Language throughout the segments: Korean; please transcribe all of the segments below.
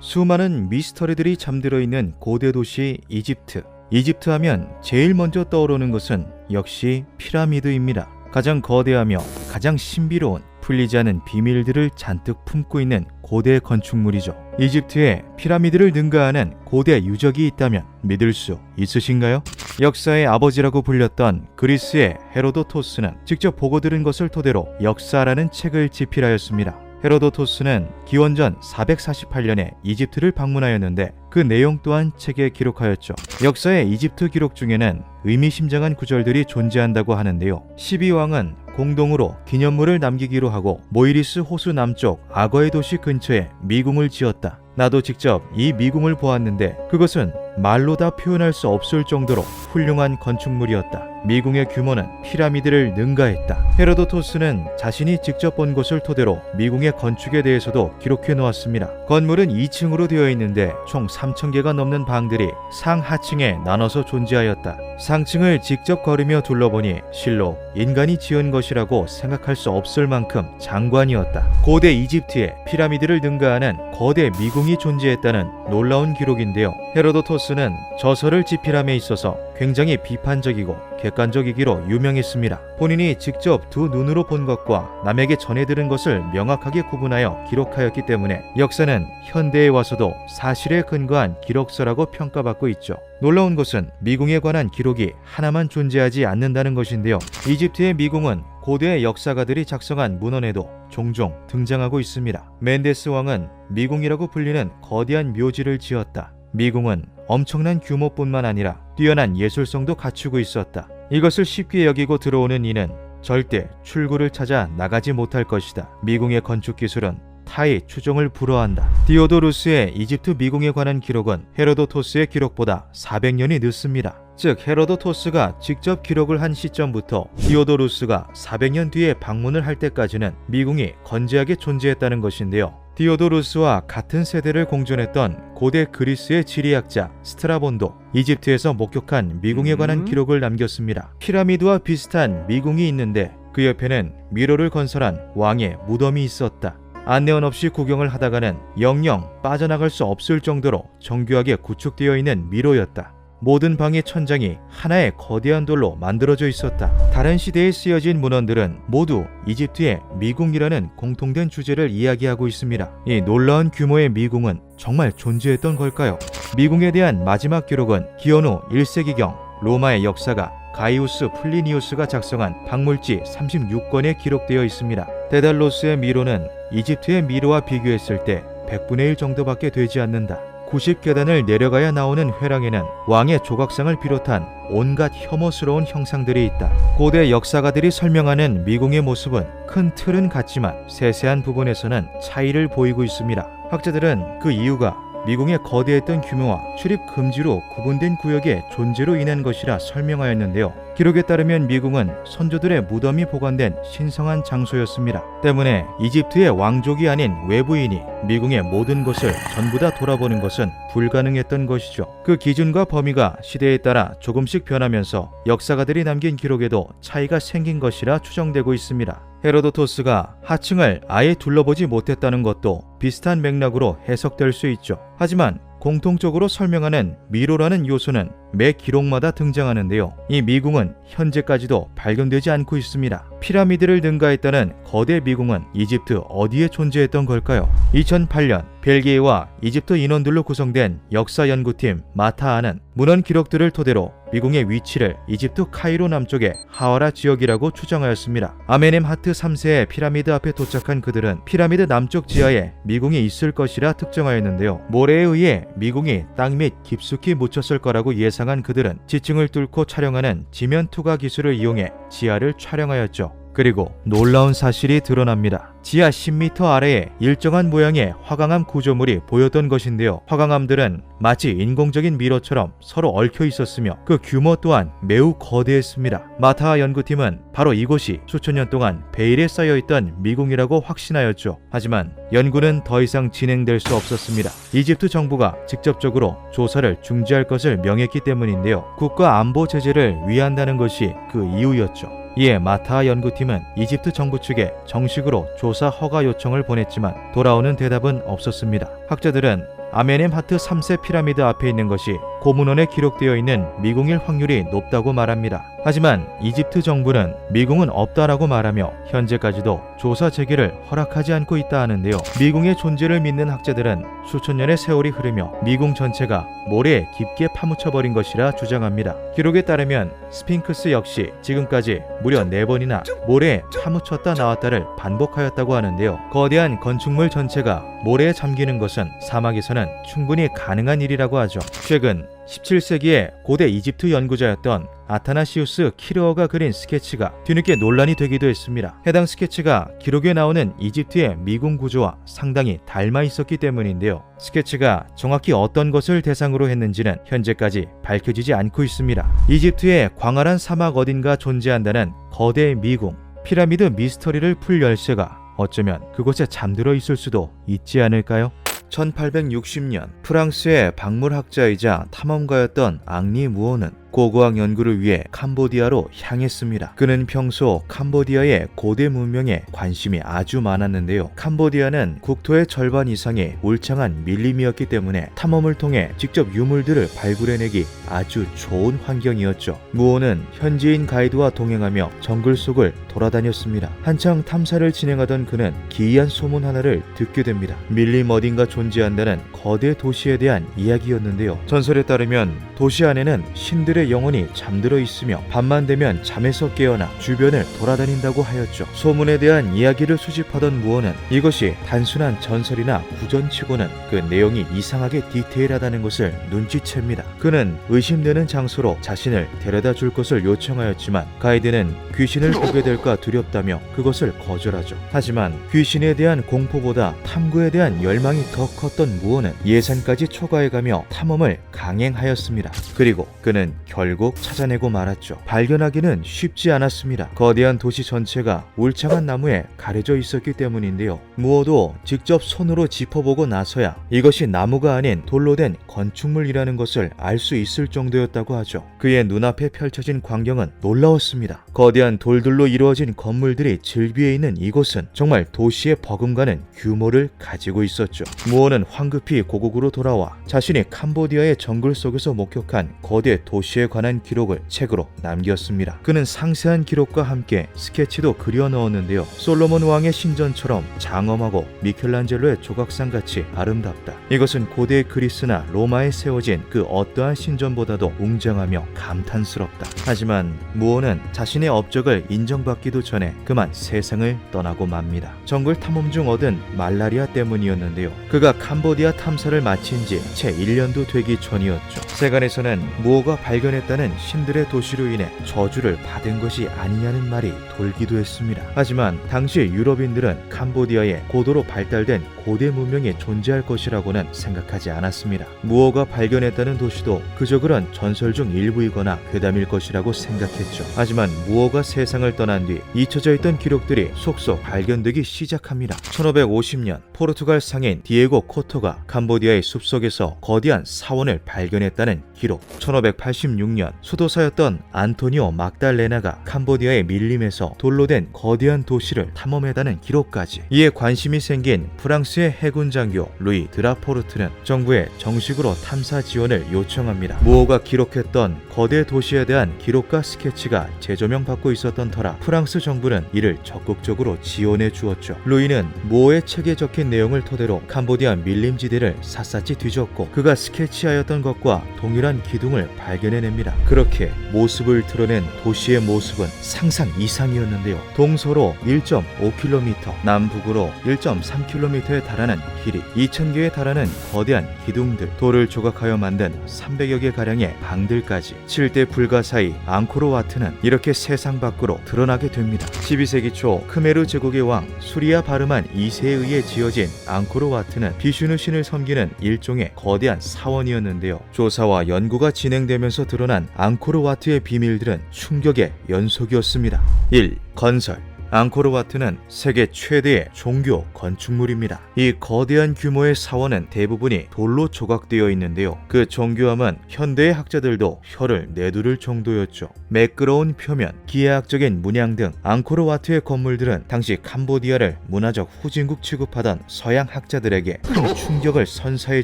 수많은 미스터리들이 잠들어 있는 고대 도시 이집트. 이집트 하면 제일 먼저 떠오르는 것은 역시 피라미드입니다. 가장 거대하며 가장 신비로운 풀리지 않은 비밀들을 잔뜩 품고 있는 고대 건축물이죠. 이집트에 피라미드를 능가하는 고대 유적이 있다면 믿을 수 있으신가요? 역사의 아버지라고 불렸던 그리스의 헤로도토스는 직접 보고 들은 것을 토대로 역사라는 책을 집필하였습니다. 헤로도토스는 기원전 448년에 이집트를 방문하였는데 그 내용 또한 책에 기록하였죠. 역사의 이집트 기록 중에는 의미심장한 구절들이 존재한다고 하는데요. 12왕은 공동으로 기념물을 남기기로 하고 모이리스 호수 남쪽 악어의 도시 근처에 미궁을 지었다. 나도 직접 이 미궁을 보았는데 그것은 말로 다 표현할 수 없을 정도로 훌륭한 건축물이었다. 미궁의 규모는 피라미드를 능가했다. 헤로도토스는 자신이 직접 본 것을 토대로 미궁의 건축에 대해서도 기록해 놓았습니다. 건물은 2층으로 되어 있는데 총 3,000개가 넘는 방들이 상하층에 나눠서 존재하였다. 상층을 직접 걸으며 둘러보니 실로 인간이 지은 것이라고 생각할 수 없을 만큼 장관이었다. 고대 이집트에 피라미드를 능가하는 거대 미궁이 존재했다는 놀라운 기록인데요. 헤로도토스는 저서를 집필함에 있어서 굉장히 비판적이고 객관적이기로 유명했습니다. 본인이 직접 두 눈으로 본 것과 남에게 전해 들은 것을 명확하게 구분하여 기록하였기 때문에 역사는 현대에 와서도 사실에 근거한 기록서라고 평가받고 있죠. 놀라운 것은 미궁에 관한 기록이 하나만 존재하지 않는다는 것인데요. 이집트의 미궁은 고대 역사가들이 작성한 문헌에도 종종 등장하고 있습니다. 멘데스 왕은 미궁이라고 불리는 거대한 묘지를 지었다. 미궁은 엄청난 규모뿐만 아니라 뛰어난 예술성도 갖추고 있었다. 이것을 쉽게 여기고 들어오는 이는 절대 출구를 찾아 나가지 못할 것이다. 미궁의 건축 기술은 타의 추종을 불허한다. 디오도루스의 이집트 미궁에 관한 기록은 헤로도토스의 기록보다 400년이 늦습니다. 즉 헤로도토스가 직접 기록을 한 시점부터 디오도루스가 400년 뒤에 방문을 할 때까지는 미궁이 건재하게 존재했다는 것인데요. 디오도루스와 같은 세대를 공존했던 고대 그리스의 지리학자 스트라본도 이집트에서 목격한 미궁에 관한 기록을 남겼습니다. 피라미드와 비슷한 미궁이 있는데 그 옆에는 미로를 건설한 왕의 무덤이 있었다. 안내원 없이 구경을 하다가는 영영 빠져나갈 수 없을 정도로 정교하게 구축되어 있는 미로였다. 모든 방의 천장이 하나의 거대한 돌로 만들어져 있었다. 다른 시대에 쓰여진 문헌들은 모두 이집트의 미궁이라는 공통된 주제를 이야기하고 있습니다. 이 놀라운 규모의 미궁은 정말 존재했던 걸까요? 미궁에 대한 마지막 기록은 기원 후 1세기경 로마의 역사가 가이우스 플리니우스가 작성한 박물지 36권에 기록되어 있습니다. 데달로스의 미로는 이집트의 미로와 비교했을 때 100분의 1 정도밖에 되지 않는다. 90계단을 내려가야 나오는 회랑에는 왕의 조각상을 비롯한 온갖 혐오스러운 형상들이 있다. 고대 역사가들이 설명하는 미궁의 모습은 큰 틀은 같지만 세세한 부분에서는 차이를 보이고 있습니다. 학자들은 그 이유가 미궁의 거대했던 규모와 출입 금지로 구분된 구역의 존재로 인한 것이라 설명하였는데요. 기록에 따르면 미궁은 선조들의 무덤이 보관된 신성한 장소였습니다. 때문에 이집트의 왕족이 아닌 외부인이 미궁의 모든 것을 전부 다 돌아보는 것은 불가능했던 것이죠. 그 기준과 범위가 시대에 따라 조금씩 변하면서 역사가들이 남긴 기록에도 차이가 생긴 것이라 추정되고 있습니다. 헤로도토스가 하층을 아예 둘러보지 못했다는 것도 비슷한 맥락으로 해석될 수 있죠. 하지만 공통적으로 설명하는 미로라는 요소는 매 기록마다 등장하는데요. 이 미궁은 현재까지도 발견되지 않고 있습니다. 피라미드를 능가했다는 거대 미궁은 이집트 어디에 존재했던 걸까요? 2008년 벨기에와 이집트 인원들로 구성된 역사연구팀 마타아는 문헌 기록들을 토대로 미궁의 위치를 이집트 카이로 남쪽의 하와라 지역이라고 추정하였습니다. 아멘엠하트 3세의 피라미드 앞에 도착한 그들은 피라미드 남쪽 지하에 미궁이 있을 것이라 특정하였는데요. 모래에 의해 미궁이 땅 밑 깊숙이 묻혔을 거라고 예상한 그들은 지층을 뚫고 촬영하는 지면 투과 기술을 이용해 지하를 촬영하였죠. 그리고 놀라운 사실이 드러납니다. 지하 10m 아래에 일정한 모양의 화강암 구조물이 보였던 것인데요. 화강암들은 마치 인공적인 미로처럼 서로 얽혀 있었으며 그 규모 또한 매우 거대했습니다. 마타아 연구팀은 바로 이곳이 수천 년 동안 베일에 쌓여있던 미궁이라고 확신하였죠. 하지만 연구는 더 이상 진행될 수 없었습니다. 이집트 정부가 직접적으로 조사를 중지할 것을 명했기 때문인데요. 국가 안보 제재를 위한다는 것이 그 이유였죠. 이에 마타아 연구팀은 이집트 정부 측에 정식으로 조사 허가 요청을 보냈지만 돌아오는 대답은 없었습니다. 학자들은 아멘엠하트 3세 피라미드 앞에 있는 것이 고문원에 기록되어 있는 미궁일 확률이 높다고 말합니다. 하지만 이집트 정부는 미궁은 없다라고 말하며 현재까지도 조사 재개를 허락하지 않고 있다 하는데요. 미궁의 존재를 믿는 학자들은 수천 년의 세월이 흐르며 미궁 전체가 모래에 깊게 파묻혀버린 것이라 주장합니다. 기록에 따르면 스핑크스 역시 지금까지 무려 4번이나 모래에 파묻혔다 나왔다를 반복하였다고 하는데요. 거대한 건축물 전체가 모래에 잠기는 것은 사막에서는 충분히 가능한 일이라고 하죠. 최근 17세기의 고대 이집트 연구자였던 아타나시우스 키르어가 그린 스케치가 뒤늦게 논란이 되기도 했습니다. 해당 스케치가 기록에 나오는 이집트의 미궁 구조와 상당히 닮아 있었기 때문인데요. 스케치가 정확히 어떤 것을 대상으로 했는지는 현재까지 밝혀지지 않고 있습니다. 이집트의 광활한 사막 어딘가 존재한다는 거대 미궁, 피라미드 미스터리를 풀 열쇠가 어쩌면 그곳에 잠들어 있을 수도 있지 않을까요? 1860년 프랑스의 박물학자이자 탐험가였던 앙리 무어는 고고학 연구를 위해 캄보디아로 향했습니다. 그는 평소 캄보디아의 고대 문명에 관심이 아주 많았는데요. 캄보디아는 국토의 절반 이상이 울창한 밀림이었기 때문에 탐험을 통해 직접 유물들을 발굴해내기 아주 좋은 환경이었죠. 무어는 현지인 가이드와 동행하며 정글 속을 돌아다녔습니다. 한창 탐사를 진행하던 그는 기이한 소문 하나를 듣게 됩니다. 밀림 어딘가 존재한다는 거대 도시에 대한 이야기였는데요. 전설에 따르면 도시 안에는 신들의 영혼이 잠들어 있으며 밤만 되면 잠에서 깨어나 주변을 돌아다닌다고 하였죠. 소문에 대한 이야기를 수집하던 무어는 이것이 단순한 전설이나 구전치고는 그 내용이 이상하게 디테일하다는 것을 눈치챕니다. 그는 의심되는 장소로 자신을 데려다 줄 것을 요청하였지만 가이드는 귀신을 보게 될까 두렵다며 그것을 거절하죠. 하지만 귀신에 대한 공포보다 탐구에 대한 열망이 더 컸던 무어는 예산까지 초과해가며 탐험을 강행하였습니다. 그리고 그는 결국 찾아내고 말았죠. 발견하기는 쉽지 않았습니다. 거대한 도시 전체가 울창한 나무에 가려져 있었기 때문인데요. 무어도 직접 손으로 짚어보고 나서야 이것이 나무가 아닌 돌로 된 건축물이라는 것을 알 수 있을 정도였다고 하죠. 그의 눈앞에 펼쳐진 광경은 놀라웠습니다. 거대한 돌들로 이루어진 건물들이 즐비해 있는 이곳은 정말 도시의 버금가는 규모를 가지고 있었죠. 무어는 황급히 고국으로 돌아와 자신이 캄보디아의 정글 속에서 목격한 거대 도시에 관한 기록을 책으로 남겼습니다. 그는 상세한 기록과 함께 스케치도 그려 넣었는데요. 솔로몬 왕의 신전처럼 장엄하고 미켈란젤로의 조각상같이 아름답다. 이것은 고대 그리스나 로마에 세워진 그 어떠한 신전보다도 웅장하며 감탄스럽다. 하지만 무어는 자신의 업적을 인정받기도 전에 그만 세상을 떠나고 맙니다. 정글 탐험 중 얻은 말라리아 때문이었는데요. 그가 캄보디아 탐사를 마친 지 채 1년도 되기 전이었죠. 세간에서는 무어가 발견했다는 신들의 도시로 인해 저주를 받은 것이 아니냐는 말이 돌기도 했습니다. 하지만 당시 유럽인들은 캄보디아에 고도로 발달된 고대 문명이 존재할 것이라고는 생각하지 않았습니다. 무어가 발견했다는 도시도 그저 그런 전설 중 일부이거나 괴담일 것이라고 생각했죠. 하지만 무어가 세상을 떠난 뒤 잊혀져 있던 기록들이 속속 발견되기 시작합니다. 1550년 포르투갈 상인 디에고 코토가 캄보디아의 숲속에서 거대한 사원을 발견했다는 기록. 1586년 수도사였던 안토니오 막달레나가 캄보디아의 밀림에서 돌로 된 거대한 도시를 탐험했다는 기록까지. 이에 관심이 생긴 프랑스의 해군 장교 루이 드라포르트는 정부에 정식으로 탐사 지원을 요청합니다. 무어가 기록했던 거대 도시에 대한 기록과 스케치가 재조명받고 있었던 터라 프랑스 정부는 이를 적극적으로 지원해 주었죠. 루이는 무어의 책에 적힌 내용을 토대로 캄보디아 밀림지대를 샅샅이 뒤졌고 그가 스케치하였던 것과 동일한 기둥을 발견해냅니다. 그렇게 모습을 드러낸 도시의 모습은 상상 이상이었는데요. 동서로 1.5km, 남북으로 1.3km에 달하는 길이 2,000개에 달하는 거대한 기둥들, 돌을 조각하여 만든 300여 개 가량의 방들까지 7대 불가사의 앙코르와트는 이렇게 세상 밖으로 드러나게 됩니다. 12세기 초 크메르 제국의 왕 수리아 바르만 2세에 의해 지어진 앙코르와트는 비슈누 신을 섬기는 일종의 거대한 사원이었는데요. 조사와 연구가 진행되면서 드러난 앙코르와트의 비밀들은 충격의 연속이었습니다. 1. 건설. 앙코르와트는 세계 최대의 종교 건축물입니다. 이 거대한 규모의 사원은 대부분이 돌로 조각되어 있는데요. 그 정교함은 현대의 학자들도 혀를 내두를 정도였죠. 매끄러운 표면, 기하학적인 문양 등 앙코르와트의 건물들은 당시 캄보디아를 문화적 후진국 취급하던 서양 학자들에게 큰 충격을 선사해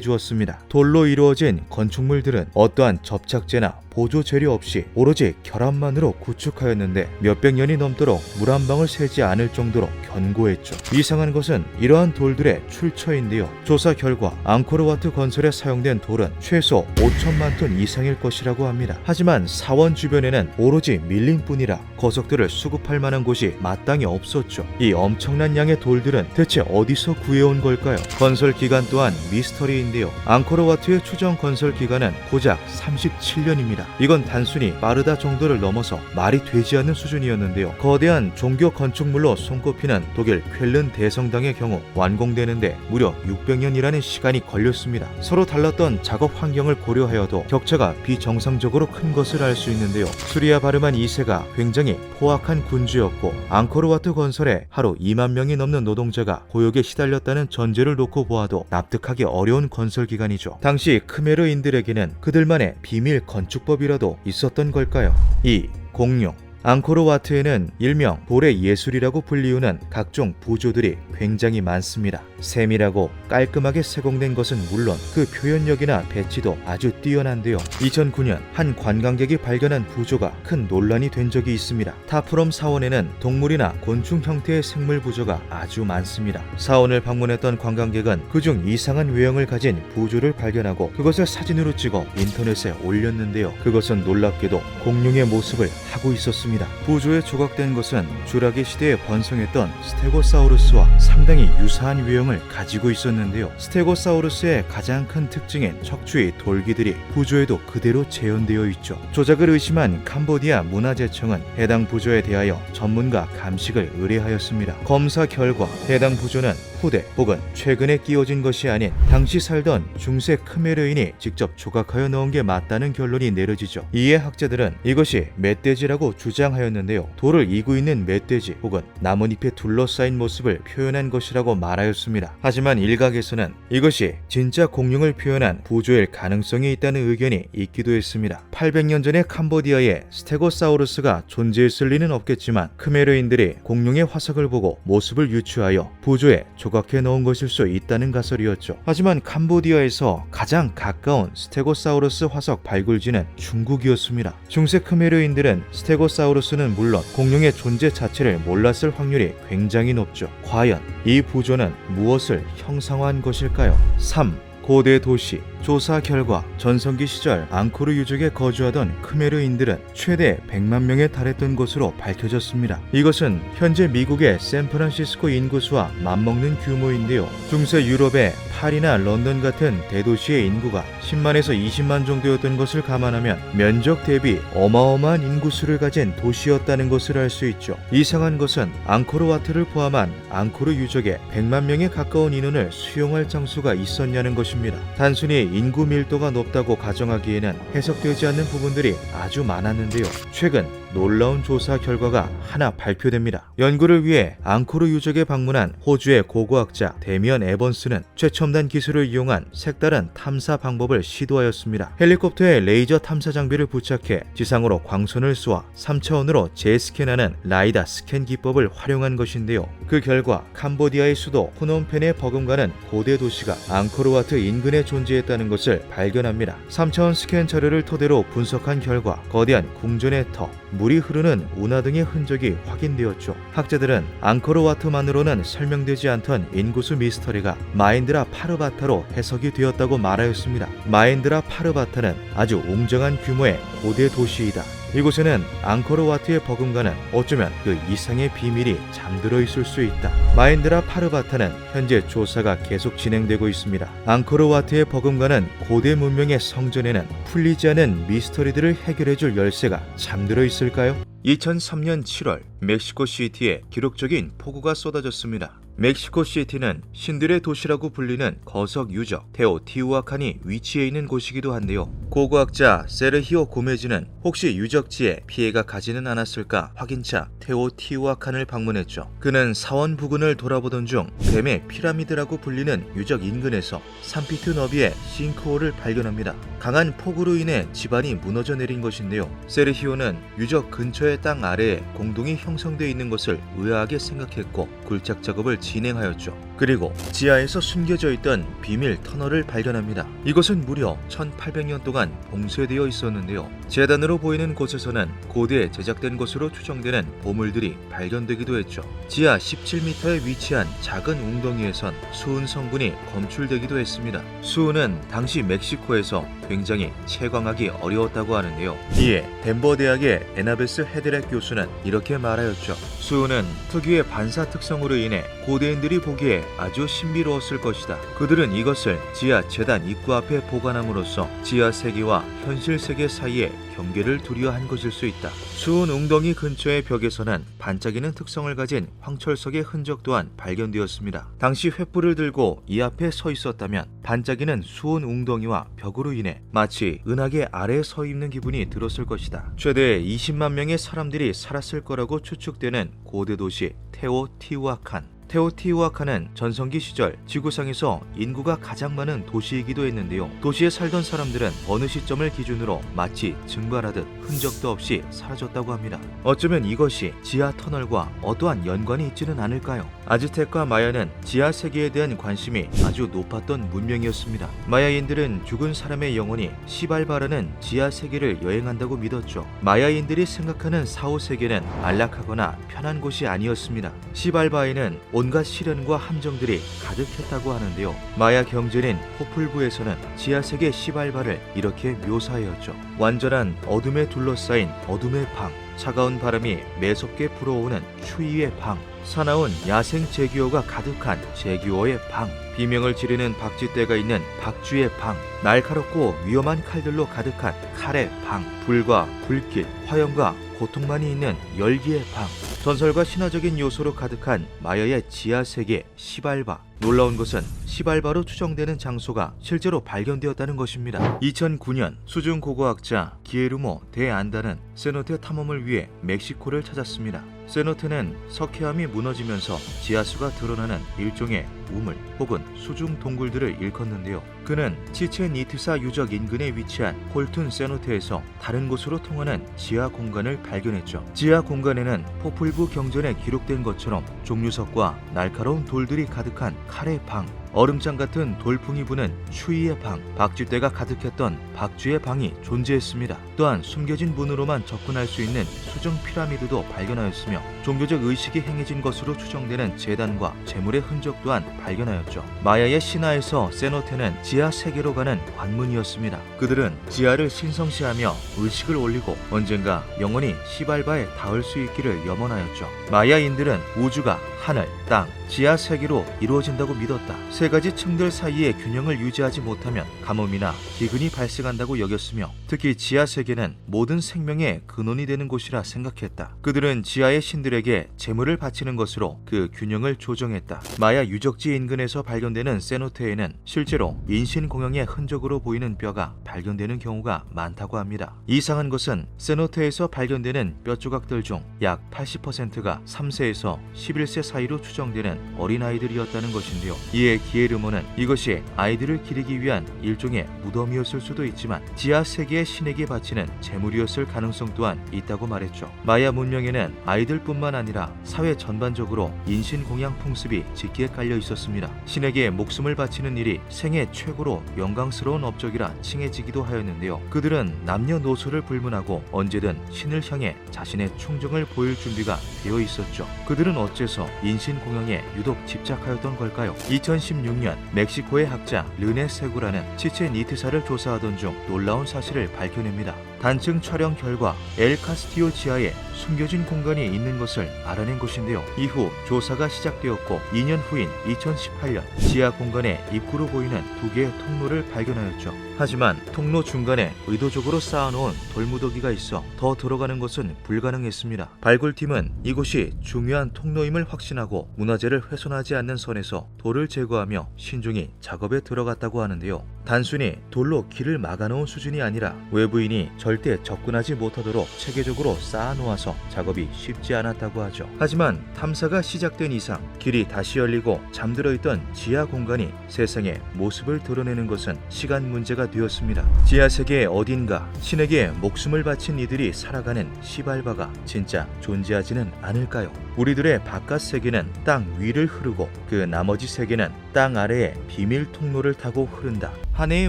주었습니다. 돌로 이루어진 건축물들은 어떠한 접착제나 보조 재료 없이 오로지 결합만으로 구축하였는데 몇백 년이 넘도록 물 한 방울 새지 않을 정도로 견고했죠. 이상한 것은 이러한 돌들의 출처인데요. 조사 결과 앙코르와트 건설에 사용된 돌은 최소 5천만 톤 이상일 것이라고 합니다. 하지만 사원 주변에는 오로지 밀림뿐이라 거석들을 수급할 만한 곳이 마땅히 없었죠. 이 엄청난 양의 돌들은 대체 어디서 구해온 걸까요? 건설 기간 또한 미스터리인데요. 앙코르와트의 추정 건설 기간은 고작 37년입니다. 이건 단순히 빠르다 정도를 넘어서 말이 되지 않는 수준이었는데요. 거대한 종교 건축물로 손꼽히는 독일 쾰른 대성당의 경우 완공되는데 무려 600년이라는 시간이 걸렸습니다. 서로 달랐던 작업 환경을 고려하여도 격차가 비정상적으로 큰 것을 알 수 있는데요. 수리아 바르만 2세가 굉장히 포악한 군주였고 앙코르와트 건설에 하루 2만 명이 넘는 노동자가 고역에 시달렸다는 전제를 놓고 보아도 납득하기 어려운 건설 기간이죠. 당시 크메르인들에게는 그들만의 비밀 건축법이라도 있었던 걸까요? 2. 공룡. 앙코르와트에는 일명 돌의 예술이라고 불리우는 각종 부조들이 굉장히 많습니다. 세밀하고 깔끔하게 세공된 것은 물론 그 표현력이나 배치도 아주 뛰어난데요. 2009년 한 관광객이 발견한 부조가 큰 논란이 된 적이 있습니다. 타프롬 사원에는 동물이나 곤충 형태의 생물 부조가 아주 많습니다. 사원을 방문했던 관광객은 그중 이상한 외형을 가진 부조를 발견하고 그것을 사진으로 찍어 인터넷에 올렸는데요. 그것은 놀랍게도 공룡의 모습을 하고 있었습니다. 부조에 조각된 것은 주라기 시대에 번성했던 스테고사우루스와 상당히 유사한 외형을 가지고 있었는데요. 스테고사우루스의 가장 큰 특징인 척추의 돌기들이 부조에도 그대로 재현되어 있죠. 조작을 의심한 캄보디아 문화재청은 해당 부조에 대하여 전문가 감식을 의뢰하였습니다. 검사 결과 해당 부조는 후대 혹은 최근에 끼워진 것이 아닌 당시 살던 중세 크메르인이 직접 조각하여 넣은 게 맞다는 결론이 내려지죠. 이에 학자들은 이것이 멧돼지라고 주장하였는데요. 돌을 이고 있는 멧돼지 혹은 나뭇잎에 둘러싸인 모습을 표현한 것이라고 말하였습니다. 하지만 일각에서는 이것이 진짜 공룡을 표현한 부조일 가능성이 있다는 의견이 있기도 했습니다. 800년 전에 캄보디아에 스테고사우루스가 존재했을 리는 없겠지만 크메르인들이 공룡의 화석을 보고 모습을 유추하여 부조에 조각해 넣은 것일 수 있다는 가설이었죠. 하지만 캄보디아에서 가장 가까운 스테고사우루스 화석 발굴지는 중국이었습니다. 중세 크메르인들은 스테고사우루스는 물론 공룡의 존재 자체를 몰랐을 확률이 굉장히 높죠. 과연 이 부조는 무엇을 형상화한 것일까요? 3. 고대 도시. 조사 결과 전성기 시절 앙코르 유적에 거주하던 크메르인들은 최대 100만 명에 달했던 것으로 밝혀졌습니다. 이것은 현재 미국의 샌프란시스코 인구수와 맞먹는 규모인데요. 중세 유럽의 파리나 런던 같은 대도시의 인구가 10만에서 20만 정도였던 것을 감안하면 면적 대비 어마어마한 인구수를 가진 도시였다는 것을 알 수 있죠. 이상한 것은 앙코르와트를 포함한 앙코르 유적에 100만 명에 가까운 인원을 수용할 장소가 있었냐는 것입니다. 단순히 인구 밀도가 높다고 가정하기에는 해석되지 않는 부분들이 아주 많았는데요. 최근 놀라운 조사 결과가 하나 발표됩니다. 연구를 위해 앙코르 유적에 방문한 호주의 고고학자 데미언 에번스는 최첨단 기술을 이용한 색다른 탐사 방법을 시도하였습니다. 헬리콥터에 레이저 탐사 장비를 부착해 지상으로 광선을 쏘아 3차원으로 재스캔하는 라이다 스캔 기법을 활용한 것인데요. 그 결과 캄보디아의 수도 프놈펜에 버금가는 고대 도시가 앙코르와트 인근에 존재했다는 것을 발견합니다. 3차원 스캔 자료를 토대로 분석한 결과 거대한 궁전의 터, 물이 흐르는 운하 등의 흔적이 확인되었죠. 학자들은 앙코르와트만으로는 설명되지 않던 인구수 미스터리가 마인드라 파르바타로 해석이 되었다고 말하였습니다. 마인드라 파르바타는 아주 웅장한 규모의 고대 도시이다. 이곳에는 앙코르와트에 버금가는 어쩌면 그 이상의 비밀이 잠들어 있을 수 있다. 마인드라 파르바타는 현재 조사가 계속 진행되고 있습니다. 앙코르와트에 버금가는 고대 문명의 성전에는 풀리지 않은 미스터리들을 해결해줄 열쇠가 잠들어 있을까요? 2003년 7월 멕시코 시티에 기록적인 폭우가 쏟아졌습니다. 멕시코 시티는 신들의 도시라고 불리는 거석 유적 테오티우아칸이 위치해 있는 곳이기도 한데요. 고고학자 세르히오 고메즈는 혹시 유적지에 피해가 가지는 않았을까 확인차 테오티우아칸을 방문했죠. 그는 사원 부근을 돌아보던 중 뱀의 피라미드라고 불리는 유적 인근에서 3피트 너비의 싱크홀을 발견합니다. 강한 폭우로 인해 지반이 무너져 내린 것인데요. 세르히오는 유적 근처의 땅 아래에 공동이 형성되어 있는 것을 의아하게 생각했고 굴착 작업을 진행하였죠. 그리고 지하에서 숨겨져 있던 비밀 터널을 발견합니다. 이것은 무려 1800년 동안 봉쇄되어 있었는데요. 재단으로 보이는 곳에서는 고대에 제작된 것으로 추정되는 보물들이 발견되기도 했죠. 지하 17m에 위치한 작은 웅덩이에선 수은 성분이 검출되기도 했습니다. 수은은 당시 멕시코에서 굉장히 채광하기 어려웠다고 하는데요. 이에 덴버 대학의 에나베스 헤드렉 교수는 이렇게 말하였죠. 수은은 특유의 반사 특성으로 인해 고대인들이 보기에 아주 신비로웠을 것이다. 그들은 이것을 지하 재단 입구 앞에 보관함으로써 지하 세계와 현실 세계 사이에 경계를 두려워한 것일 수 있다. 수은 웅덩이 근처의 벽에서는 반짝이는 특성을 가진 황철석의 흔적 또한 발견되었습니다. 당시 횃불을 들고 이 앞에 서 있었다면 반짝이는 수은 웅덩이와 벽으로 인해 마치 은하계 아래에 서 있는 기분이 들었을 것이다. 최대 20만 명의 사람들이 살았을 거라고 추측되는 고대 도시 테오티우아칸. 테오티우아칸은 전성기 시절 지구상에서 인구가 가장 많은 도시이기도 했는데요. 도시에 살던 사람들은 어느 시점을 기준으로 마치 증발하듯 흔적도 없이 사라졌다고 합니다. 어쩌면 이것이 지하 터널과 어떠한 연관이 있지는 않을까요? 아즈텍과 마야는 지하 세계에 대한 관심이 아주 높았던 문명이었습니다. 마야인들은 죽은 사람의 영혼이 시발바라는 지하 세계를 여행한다고 믿었죠. 마야인들이 생각하는 사후 세계는 안락하거나 편한 곳이 아니었습니다. 시발바에는 온갖 시련과 함정들이 가득했다고 하는데요. 마야 경전인 포풀부에서는 지하세계 시발바를 이렇게 묘사하였죠. 완전한 어둠에 둘러싸인 어둠의 방, 차가운 바람이 매섭게 불어오는 추위의 방, 사나운 야생 제규어가 가득한 제규어의 방, 비명을 지르는 박쥐떼가 있는 박쥐의 방, 날카롭고 위험한 칼들로 가득한 칼의 방, 불과 불길, 화염과 고통만이 있는 열기의 방, 전설과 신화적인 요소로 가득한 마야의 지하세계 시발바. 놀라운 것은 시발바로 추정되는 장소가 실제로 발견되었다는 것입니다. 2009년 수중 고고학자 기에르모 데 안다는 세노테 탐험을 위해 멕시코를 찾았습니다. 세노테는 석회암이 무너지면서 지하수가 드러나는 일종의 우물 혹은 수중 동굴들을 일컫는데요. 그는 치첸 이트사 유적 인근에 위치한 홀툰 세노테에서 다른 곳으로 통하는 지하 공간을 발견했죠. 지하 공간에는 포풀부 경전에 기록된 것처럼 종류석과 날카로운 돌들이 가득한 칼의 방, 얼음장 같은 돌풍이 부는 추위의 방, 박쥐떼가 가득했던 박쥐의 방이 존재했습니다. 또한 숨겨진 문으로만 접근할 수 있는 수중 피라미드도 발견하였으며 종교적 의식이 행해진 것으로 추정되는 제단과 제물의 흔적 또한 발견하였죠. 마야의 신화에서 세노테는 지하 세계로 가는 관문이었습니다. 그들은 지하를 신성시하며 의식을 올리고 언젠가 영원히 시발바에 닿을 수 있기를 염원하였죠. 마야인들은 우주가 하늘, 땅, 지하 세계로 이루어진다고 믿었다. 세 가지 층들 사이의 균형을 유지하지 못하면 가뭄이나 기근이 발생한다고 여겼으며 특히 지하 세계는 모든 생명의 근원이 되는 곳이라 생각했다. 그들은 지하의 신들에게 제물을 바치는 것으로 그 균형을 조정했다. 마야 유적지 인근에서 발견되는 세노테에는 실제로 인신공양의 흔적으로 보이는 뼈가 발견되는 경우가 많다고 합니다. 이상한 것은 세노테에서 발견되는 뼈 조각들 중 약 80%가 3세에서 11세 사이로 추정되는 어린아이들이었다는 것인데요. 이에 기에르모는 이것이 아이들을 기리기 위한 일종의 무덤이었을 수도 있지만 지하 세계의 신에게 바치는 제물이었을 가능성 또한 있다고 말했죠. 마야 문명에는 아이들뿐만 아니라 사회 전반적으로 인신공양 풍습이 짙게 깔려 있었습니다. 신에게 목숨을 바치는 일이 생애 최고로 영광스러운 업적이라 칭해지기도 하였는데요. 그들은 남녀노소를 불문하고 언제든 신을 향해 자신의 충정을 보일 준비가 되어 있었죠. 그들은 어째서 인신공양에 유독 집착하였던 걸까요? 2016년 멕시코의 학자 르네 세구라는 치첸 이트사를 조사하던 중 놀라운 사실을 밝혀냅니다. 단층 촬영 결과 엘 카스티오 지하에 숨겨진 공간이 있는 것을 알아낸 것인데요. 이후 조사가 시작되었고 2년 후인 2018년 지하 공간의 입구로 보이는 2개의 통로를 발견하였죠. 하지만 통로 중간에 의도적으로 쌓아놓은 돌무더기가 있어 더 들어가는 것은 불가능했습니다. 발굴팀은 이곳이 중요한 통로임을 확신하고 문화재를 훼손하지 않는 선에서 돌을 제거하며 신중히 작업에 들어갔다고 하는데요. 단순히 돌로 길을 막아놓은 수준이 아니라 외부인이 절대 접근하지 못하도록 체계적으로 쌓아놓아서 작업이 쉽지 않았다고 하죠. 하지만 탐사가 시작된 이상 길이 다시 열리고 잠들어 있던 지하 공간이 세상에 모습을 드러내는 것은 시간 문제가 되었습니다. 지하 세계 어딘가 신에게 목숨을 바친 이들이 살아가는 시발바가 진짜 존재하지는 않을까요? 우리들의 바깥 세계는 땅 위를 흐르고 그 나머지 세계는 땅 아래의 비밀 통로를 타고 흐른다. 한 해에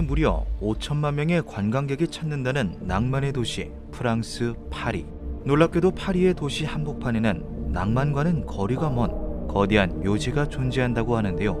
무려 5천만 명의 관광객이 찾는다는 낭만의 도시 프랑스 파리. 놀랍게도 파리의 도시 한복판에는 낭만과는 거리가 먼 거대한 묘지가 존재한다고 하는데요.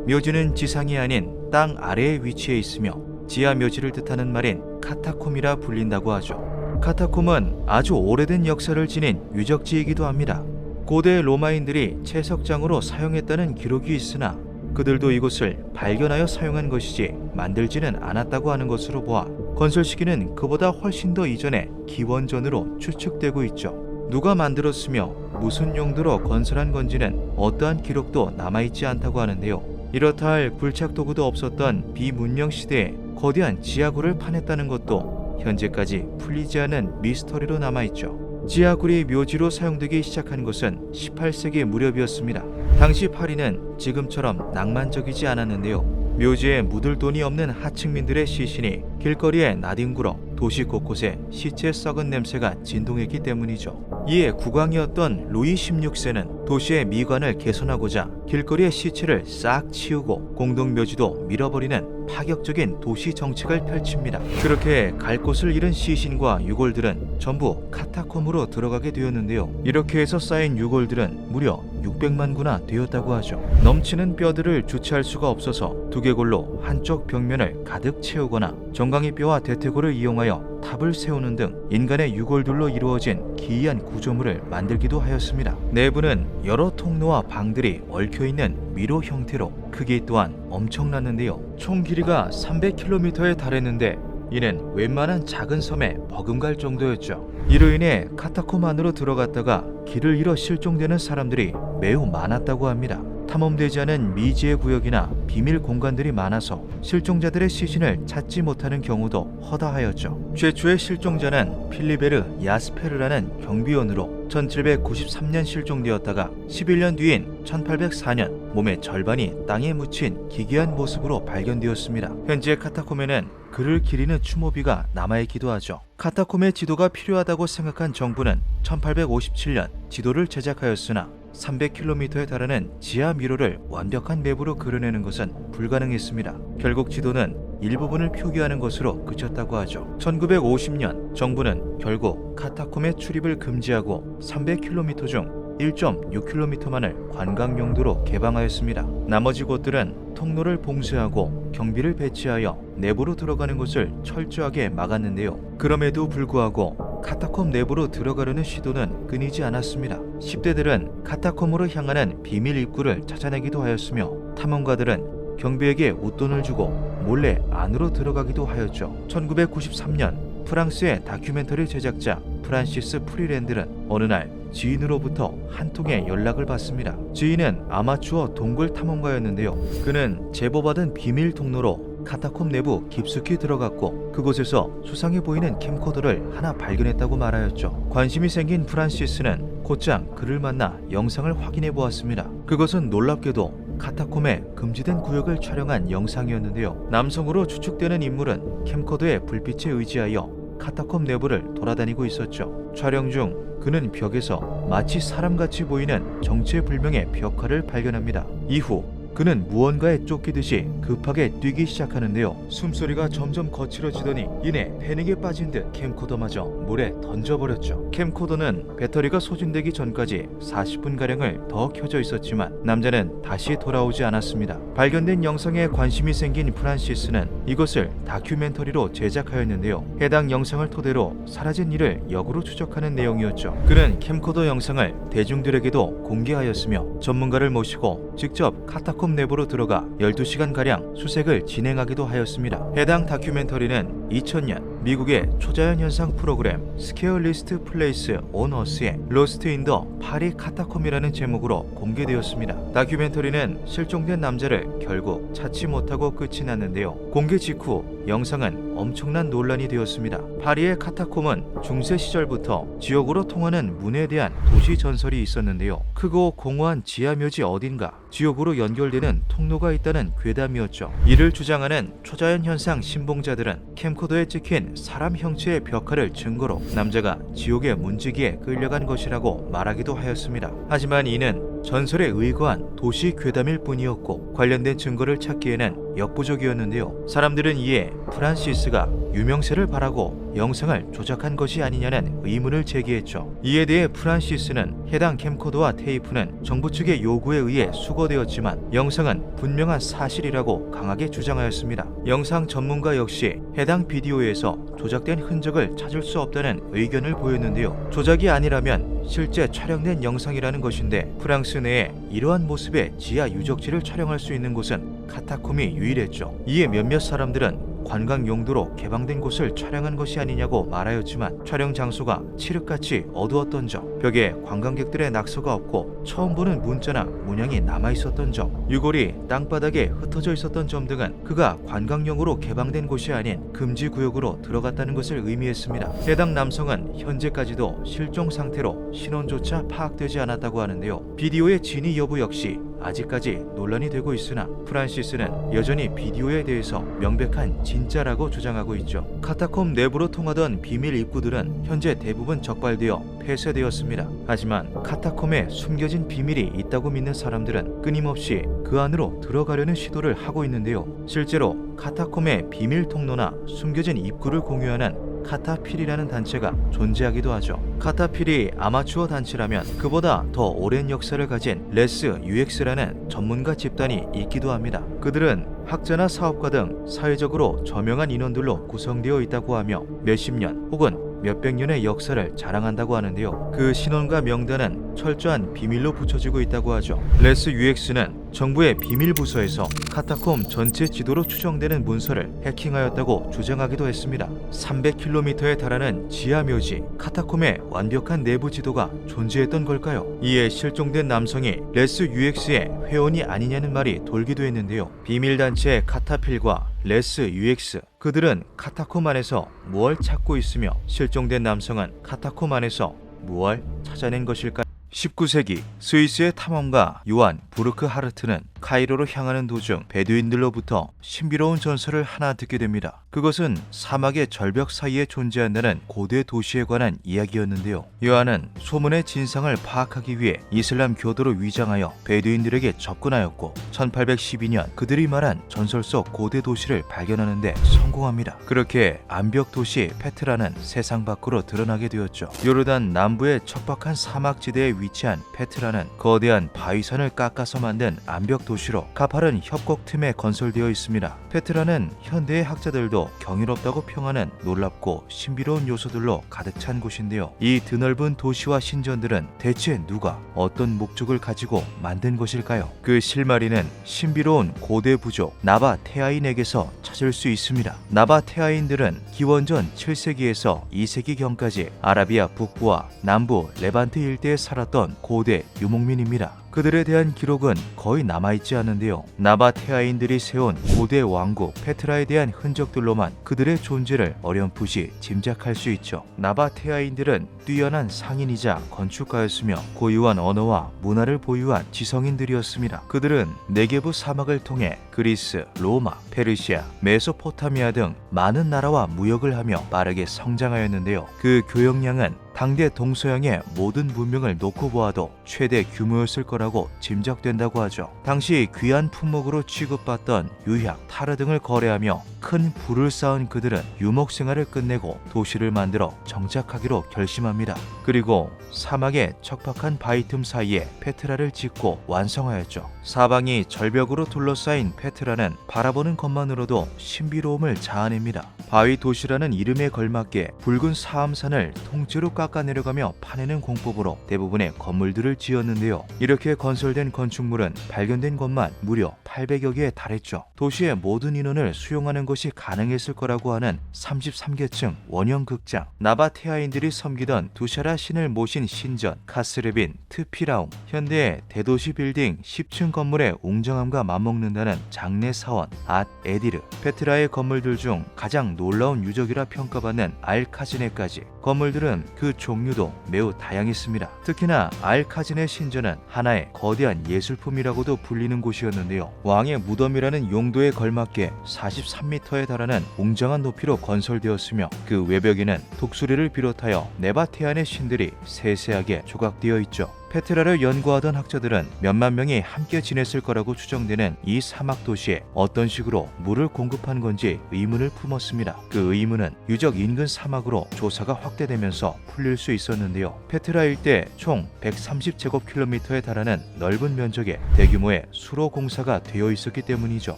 묘지는 지상이 아닌 땅 아래에 위치해 있으며 지하 묘지를 뜻하는 말인 카타콤이라 불린다고 하죠. 카타콤은 아주 오래된 역사를 지닌 유적지이기도 합니다. 고대 로마인들이 채석장으로 사용했다는 기록이 있으나 그들도 이곳을 발견하여 사용한 것이지 만들지는 않았다고 하는 것으로 보아 건설 시기는 그보다 훨씬 더 이전의 기원전으로 추측되고 있죠. 누가 만들었으며 무슨 용도로 건설한 건지는 어떠한 기록도 남아있지 않다고 하는데요. 이렇다 할 굴착 도구도 없었던 비문명 시대에 거대한 지하굴을 파냈다는 것도 현재까지 풀리지 않은 미스터리로 남아있죠. 지하굴이 묘지로 사용되기 시작한 것은 18세기 무렵이었습니다. 당시 파리는 지금처럼 낭만적이지 않았는데요. 묘지에 묻을 돈이 없는 하층민들의 시신이 길거리에 나뒹굴어 도시 곳곳에 시체 썩은 냄새가 진동했기 때문이죠. 이에 국왕이었던 루이 16세는 도시의 미관을 개선하고자 길거리의 시체를 싹 치우고 공동묘지도 밀어버리는 파격적인 도시 정책을 펼칩니다. 그렇게 갈 곳을 잃은 시신과 유골들은 전부 카타콤으로 들어가게 되었는데요. 이렇게 해서 쌓인 유골들은 무려 600만 구나 되었다고 하죠. 넘치는 뼈들을 주체할 수가 없어서 두개골로 한쪽 벽면을 가득 채우거나 정강이 뼈와 대퇴골을 이용하여 탑을 세우는 등 인간의 유골들로 이루어진 기이한 구조물을 만들기도 하였습니다. 내부는 여러 통로와 방들이 얽혀있는 미로 형태로 크기 또한 엄청났는데요. 총 길이가 300km에 달했는데 이는 웬만한 작은 섬에 버금갈 정도였죠. 이로 인해 카타콤 안으로 들어갔다가 길을 잃어 실종되는 사람들이 매우 많았다고 합니다. 탐험되지 않은 미지의 구역이나 비밀 공간들이 많아서 실종자들의 시신을 찾지 못하는 경우도 허다하였죠. 최초의 실종자는 필리베르 야스페르라는 경비원으로 1793년 실종되었다가 11년 뒤인 1804년 몸의 절반이 땅에 묻힌 기괴한 모습으로 발견되었습니다. 현재 카타콤에는 그를 기리는 추모비가 남아있기도 하죠. 카타콤의 지도가 필요하다고 생각한 정부는 1857년 지도를 제작하였으나 300km에 달하는 지하 미로를 완벽한 맵으로 그려내는 것은 불가능했습니다. 결국 지도는 일부분을 표기하는 것으로 그쳤다고 하죠. 1950년 정부는 결국 카타콤의 출입을 금지하고 300km 중 1.6km만을 관광 용도로 개방하였습니다. 나머지 곳들은 통로를 봉쇄하고 경비를 배치하여 내부로 들어가는 것을 철저하게 막았는데요. 그럼에도 불구하고 카타콤 내부로 들어가려는 시도는 끊이지 않았습니다. 10대들은 카타콤으로 향하는 비밀 입구를 찾아내기도 하였으며 탐험가들은 경비에게 웃돈을 주고 몰래 안으로 들어가기도 하였죠. 1993년 프랑스의 다큐멘터리 제작자 프란시스 프리랜드는 어느 날 지인으로부터 한 통의 연락을 받습니다. 지인은 아마추어 동굴 탐험가였는데요. 그는 제보받은 비밀 통로로 카타콤 내부 깊숙이 들어갔고 그곳에서 수상해 보이는 캠코더를 하나 발견했다고 말하였죠. 관심이 생긴 프란시스는 곧장 그를 만나 영상을 확인해 보았습니다. 그것은 놀랍게도 카타콤의 금지된 구역을 촬영한 영상이었는데요. 남성으로 추측되는 인물은 캠코더의 불빛에 의지하여 카타콤 내부를 돌아다니고 있었죠. 촬영 중 그는 벽에서 마치 사람같이 보이는 정체불명의 벽화를 발견합니다. 이후 그는 무언가에 쫓기듯이 급하게 뛰기 시작하는데요. 숨소리가 점점 거칠어지더니 이내 패닉에 빠진 듯 캠코더마저 물에 던져버렸죠. 캠코더는 배터리가 소진되기 전까지 40분가량을 더 켜져 있었지만 남자는 다시 돌아오지 않았습니다. 발견된 영상에 관심이 생긴 프란시스는 이것을 다큐멘터리로 제작하였는데요. 해당 영상을 토대로 사라진 이를 역으로 추적하는 내용이었죠. 그는 캠코더 영상을 대중들에게도 공개하였으며 전문가를 모시고 직접 카타콤 내부로 들어가 12시간가량 수색을 진행하기도 하였습니다. 해당 다큐멘터리는 2000년 미국의 초자연 현상 프로그램 스케어리스트 플레이스 온 어스의 로스트 인 더 파리 카타콤이라는 제목으로 공개되었습니다. 다큐멘터리는 실종된 남자를 결국 찾지 못하고 끝이 났는데요. 공개 직후 영상은 엄청난 논란이 되었습니다. 파리의 카타콤은 중세 시절부터 지옥으로 통하는 문에 대한 도시 전설이 있었는데요. 크고 공허한 지하묘지 어딘가 지옥으로 연결되는 통로가 있다는 괴담이었죠. 이를 주장하는 초자연 현상 신봉자들은 캠코더에 찍힌 사람 형체의 벽화를 증거로 남자가 지옥의 문지기에 끌려간 것이라고 말하기도 하였습니다. 하지만 이는 전설에 의거한 도시 괴담일 뿐이었고 관련된 증거를 찾기에는 역부족이었는데요. 사람들은 이에 프란시스가 유명세를 바라고 영상을 조작한 것이 아니냐는 의문을 제기했죠. 이에 대해 프란시스는 해당 캠코더와 테이프는 정부 측의 요구에 의해 수거되었지만 영상은 분명한 사실이라고 강하게 주장하였습니다. 영상 전문가 역시 해당 비디오에서 조작된 흔적을 찾을 수 없다는 의견을 보였는데요. 조작이 아니라면 실제 촬영된 영상이라는 것인데 프랑스 내에 이러한 모습의 지하 유적지를 촬영할 수 있는 곳은 카타콤이 유일했죠. 이에 몇몇 사람들은 관광 용도로 개방된 곳을 촬영한 것이 아니냐고 말하였지만 촬영 장소가 칠흑같이 어두웠던 점, 벽에 관광객들의 낙서가 없고 처음 보는 문자나 문양이 남아있었던 점, 유골이 땅바닥에 흩어져 있었던 점 등은 그가 관광용으로 개방된 곳이 아닌 금지구역으로 들어갔다는 것을 의미했습니다. 해당 남성은 현재까지도 실종 상태로 신원조차 파악되지 않았다고 하는데요. 비디오의 진위 여부 역시 아직까지 논란이 되고 있으나 프란시스는 여전히 비디오에 대해서 명백한 진짜라고 주장하고 있죠. 카타콤 내부로 통하던 비밀 입구들은 현재 대부분 적발되어 폐쇄되었습니다. 하지만 카타콤에 숨겨진 비밀이 있다고 믿는 사람들은 끊임없이 그 안으로 들어가려는 시도를 하고 있는데요. 실제로 카타콤의 비밀 통로나 숨겨진 입구를 공유하는 카타필이라는 단체가 존재하기도 하죠. 카타필이 아마추어 단체라면 그보다 더 오랜 역사를 가진 레스 UX라는 전문가 집단이 있기도 합니다. 그들은 학자나 사업가 등 사회적으로 저명한 인원들로 구성되어 있다고 하며 몇십 년 혹은 몇백 년의 역사를 자랑한다고 하는데요. 그 신원과 명단은 철저한 비밀로 붙여지고 있다고 하죠. 레스 UX는 정부의 비밀 부서에서 카타콤 전체 지도로 추정되는 문서를 해킹하였다고 주장하기도 했습니다. 300km에 달하는 지하 묘지 카타콤의 완벽한 내부 지도가 존재했던 걸까요? 이에 실종된 남성이 레스 UX의 회원이 아니냐는 말이 돌기도 했는데요. 비밀단체 카타필과 레스 UX, 그들은 카타콤 안에서 무엇을 찾고 있으며 실종된 남성은 카타콤 안에서 무엇을 찾아낸 것일까요? 19세기 스위스의 탐험가 요한 부르크하르트는 카이로로 향하는 도중 베두인들로부터 신비로운 전설을 하나 듣게 됩니다. 그것은 사막의 절벽 사이에 존재한다는 고대 도시에 관한 이야기였는데요. 요한은 소문의 진상을 파악하기 위해 이슬람 교도로 위장하여 베두인들에게 접근하였고 1812년 그들이 말한 전설 속 고대 도시를 발견하는 데 성공합니다. 그렇게 암벽 도시 페트라는 세상 밖으로 드러나게 되었죠. 요르단 남부의 척박한 사막지대에 위치한 페트라는 거대한 바위산을 깎아서 만든 암벽 도시로 가파른 협곡 틈에 건설되어 있습니다. 페트라는 현대의 학자들도 경이롭다고 평하는 놀랍고 신비로운 요소들로 가득 찬 곳인데요. 이 드넓은 도시와 신전들은 대체 누가 어떤 목적을 가지고 만든 것일까요? 그 실마리는 신비로운 고대 부족 나바 테아인에게서 찾을 수 있습니다. 나바 테아인들은 기원전 7세기에서 2세기경까지 아라비아 북부와 남부 레반트 일대에 살았던 고대 유목민입니다. 그들에 대한 기록은 거의 남아있지 않은데요. 나바테아인들이 세운 고대 왕국 페트라에 대한 흔적들로만 그들의 존재를 어렴풋이 짐작할 수 있죠. 나바테아인들은 뛰어난 상인이자 건축가였으며 고유한 언어와 문화를 보유한 지성인들이었습니다. 그들은 네게부 사막을 통해 그리스, 로마, 페르시아, 메소포타미아 등 많은 나라와 무역을 하며 빠르게 성장하였는데요. 그 교역량은 당대 동서양의 모든 문명을 놓고 보아도 최대 규모였을 거라고 짐작된다고 하죠. 당시 귀한 품목으로 취급받던 유약, 타르 등을 거래하며 큰 부를 쌓은 그들은 유목 생활을 끝내고 도시를 만들어 정착하기로 결심합니다. 그리고 사막의 척박한 바위 틈 사이에 페트라를 짓고 완성하였죠. 사방이 절벽으로 둘러싸인 페트라는 바라보는 것만으로도 신비로움을 자아냅니다. 바위 도시라는 이름에 걸맞게 붉은 사암산을 통째로 깎아내려가며 파내는 공법으로 대부분의 건물들을 지었는데요. 이렇게 건설된 건축물은 발견된 것만 무려 800여 개에 달했죠. 도시의 모든 인원을 수용하는 것이 가능했을 거라고 하는 33계층 원형 극장, 나바테아인들이 섬기던 두샤라 신을 모신 신전, 카스르빈, 트피라움, 현대의 대도시 빌딩 10층 건물의 웅장함과 맞먹는다는 장내 사원, 앗 에디르, 페트라의 건물들 중 가장 놀라운 유적이라 평가받는 알카지네까지 건물들은 그 종류도 매우 다양했습니다. 특히나 알카지네 신전은 하나의 거대한 예술품이라고도 불리는 곳이었는데요. 왕의 무덤이라는 용도에 걸맞게 43m에 달하는 웅장한 높이로 건설되었으며 그 외벽에는 독수리를 비롯하여 네바테안의 신들이 세세하게 조각되어 있죠. 페트라를 연구하던 학자들은 몇만 명이 함께 지냈을 거라고 추정되는 이 사막 도시에 어떤 식으로 물을 공급한 건지 의문을 품었습니다. 그 의문은 유적 인근 사막으로 조사가 확대되면서 풀릴 수 있었는데요. 페트라 일대 총 130제곱킬로미터에 달하는 넓은 면적에 대규모의 수로 공사가 되어 있었기 때문이죠.